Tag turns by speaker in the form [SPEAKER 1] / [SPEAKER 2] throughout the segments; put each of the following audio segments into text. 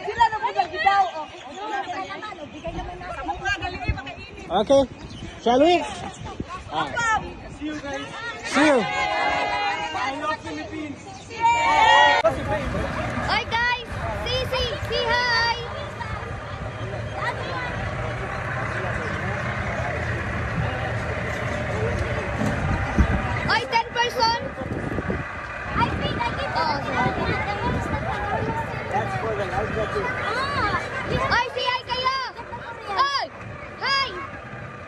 [SPEAKER 1] Sila na po nag-daw.
[SPEAKER 2] Okay. Shall we?
[SPEAKER 3] See you guys.
[SPEAKER 2] See you.
[SPEAKER 3] I love Philippines.
[SPEAKER 1] Hi guys. See hi. Ay, 10 person. I think I can.
[SPEAKER 2] That's for the live jacket.
[SPEAKER 1] Ay, si hi kayo. Ay, hi.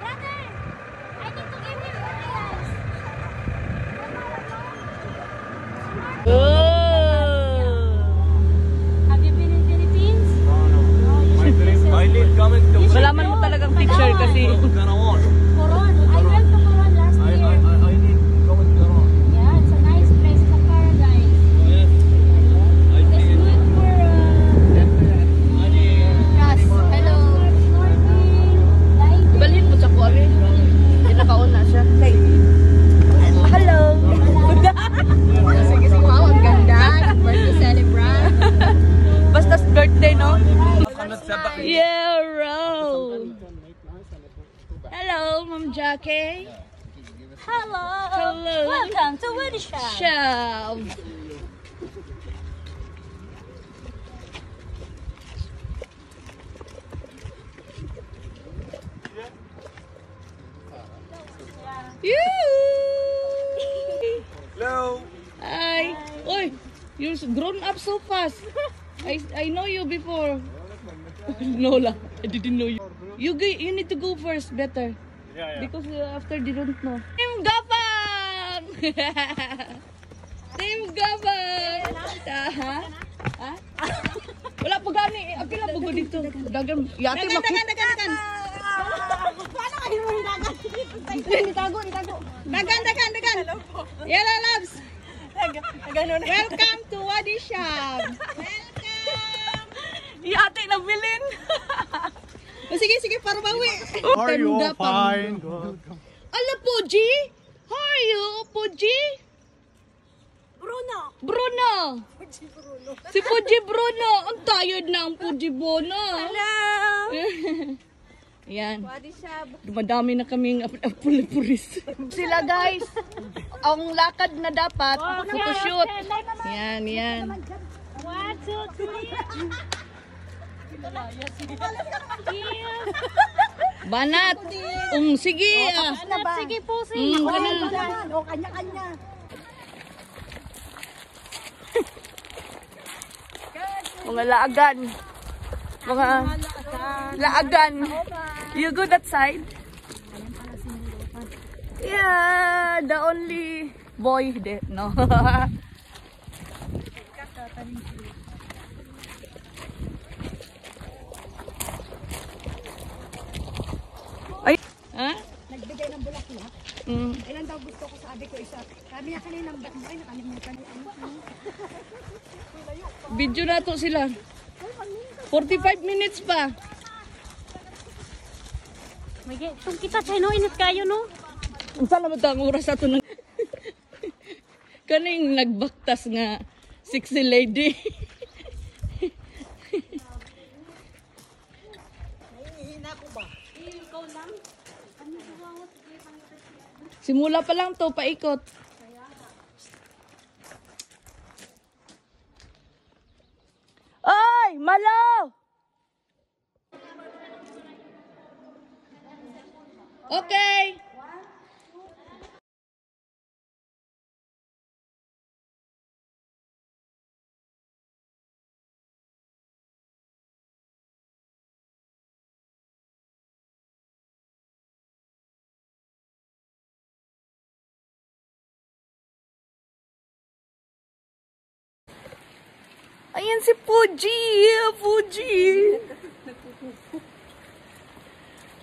[SPEAKER 4] Brother, I need to give him $40. Have you been in Philippines?
[SPEAKER 3] My lead coming to
[SPEAKER 5] Malaman mo talagang picture kasi.
[SPEAKER 3] Ganawan.
[SPEAKER 4] Coron. I went to Coron last year.
[SPEAKER 3] I need coming to Ganawan.
[SPEAKER 4] Yeah, it's a nice place. It's a paradise.
[SPEAKER 3] Yes. I
[SPEAKER 4] It's
[SPEAKER 3] think
[SPEAKER 4] good for
[SPEAKER 1] Yes, hello.
[SPEAKER 4] snorkeling, diving.
[SPEAKER 5] Balhin mo sa kuwari. Hindi nakauna siya. Hello! Sige, wow, ang ganda. Birthday celebrant. Basta's birthday, no? Yeah, roll! Hello, Ma'am Jackie.
[SPEAKER 4] Hello.
[SPEAKER 5] Hello.
[SPEAKER 4] Welcome to Woody Shop.
[SPEAKER 5] Shab.
[SPEAKER 3] Hello.
[SPEAKER 5] Hi. Oi, you're grown up so fast. I know you before. No lah, I didn't know you. You need to go first, better.
[SPEAKER 3] Yeah.
[SPEAKER 5] Because after they don't know. Team Gabang! Team Gabang! Ha? Ha? Wala po gani. Apila po dito. Dagan. Yate makita.
[SPEAKER 1] Dagan. Paano kayo mo yung dagan? Itago. Dagan. Yellow loves. Welcome to Wadi Shop. Welcome.
[SPEAKER 5] Yate na bilin.
[SPEAKER 1] Sige, para bawi.
[SPEAKER 2] Are you all fine?
[SPEAKER 5] Ala, Puji? How are you, Puji? Bruno. Si Puji Bruno. Ang tired na ang Puji Bruno.
[SPEAKER 1] Hello.
[SPEAKER 5] Yan.
[SPEAKER 1] Wadi Shop.
[SPEAKER 5] Dumadami na kaming pulis. Sila guys. Ang lakad na dapat. Photoshoot. Yan.
[SPEAKER 4] 1, 2, 3.
[SPEAKER 5] Banat. Sige.
[SPEAKER 4] Sige po, sige.
[SPEAKER 5] Ganun.
[SPEAKER 1] O, kanya-kanya.
[SPEAKER 5] Mga laagan. Mga laagan. You go that side? Yeah, the only boy there. No. Ay. Ha?
[SPEAKER 1] Nagbigay ng bulaklak.
[SPEAKER 5] Mm.
[SPEAKER 1] Ilan daw gusto ko, sabi ko isa. Sabi niya kanina, ay nakalimutan.
[SPEAKER 5] Video na to sila. 45 minutes pa.
[SPEAKER 4] Itong kita, Chino, init kayo, no?
[SPEAKER 5] Ang salamat ang oras ato ng kaning nagbaktas nga sexy lady. Simula pa lang to, paikot. Ay, malo! Okay. Ayan si Puji! Puji!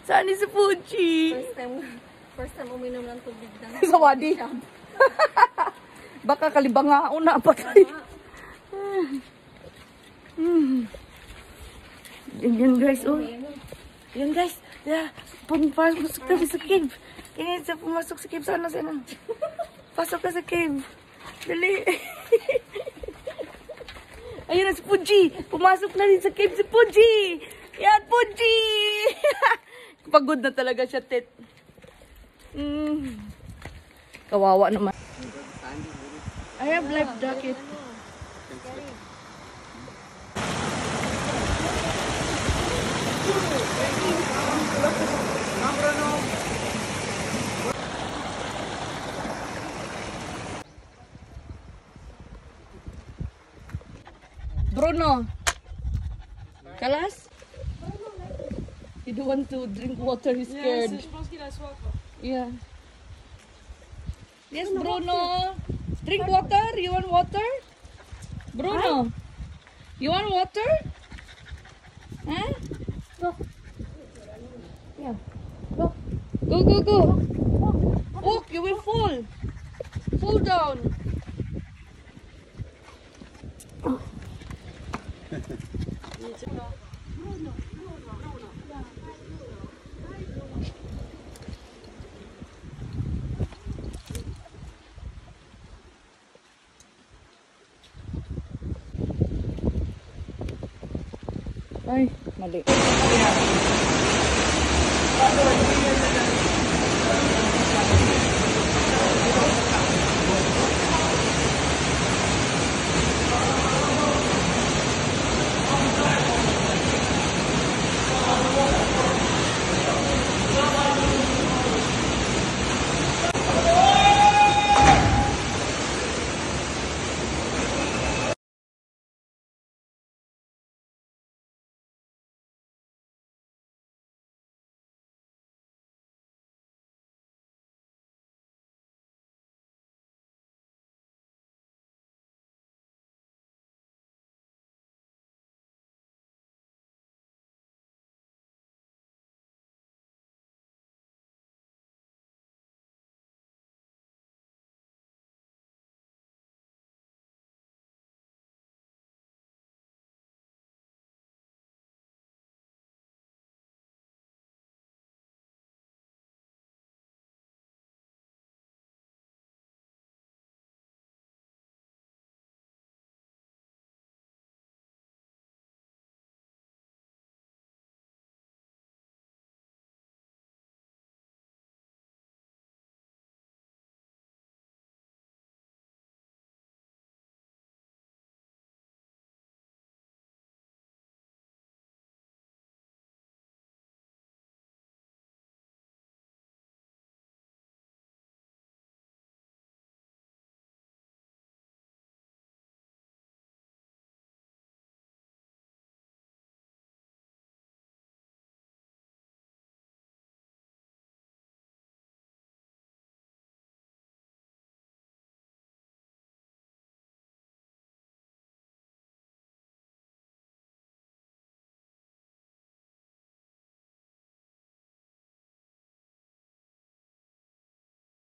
[SPEAKER 5] Saan si Puji?
[SPEAKER 4] First time uminom ng tubig na.
[SPEAKER 5] Sa wadi. Baka kalibangaon na pa tayo. Yan guys, oh. Yan guys. Yeah. Pumasok tayo sa cave. Kaya sa pumasok sa cave. Sana. Pasok ka sa cave. Dali. Ayun na si Puji. Pumasok na rin sa cave si Puji. Yan, Puji. Pagod na talaga siya, Tet. Kawawa naman. I have life jacket. Bruno. Kalas? He don't want to drink water, he's scared. Yeah. Yes, Bruno. Drink water? You want water? Bruno. You want water? Huh? Yeah. Go, go, go. Walk, you will fall. Fall down. Ay, mali.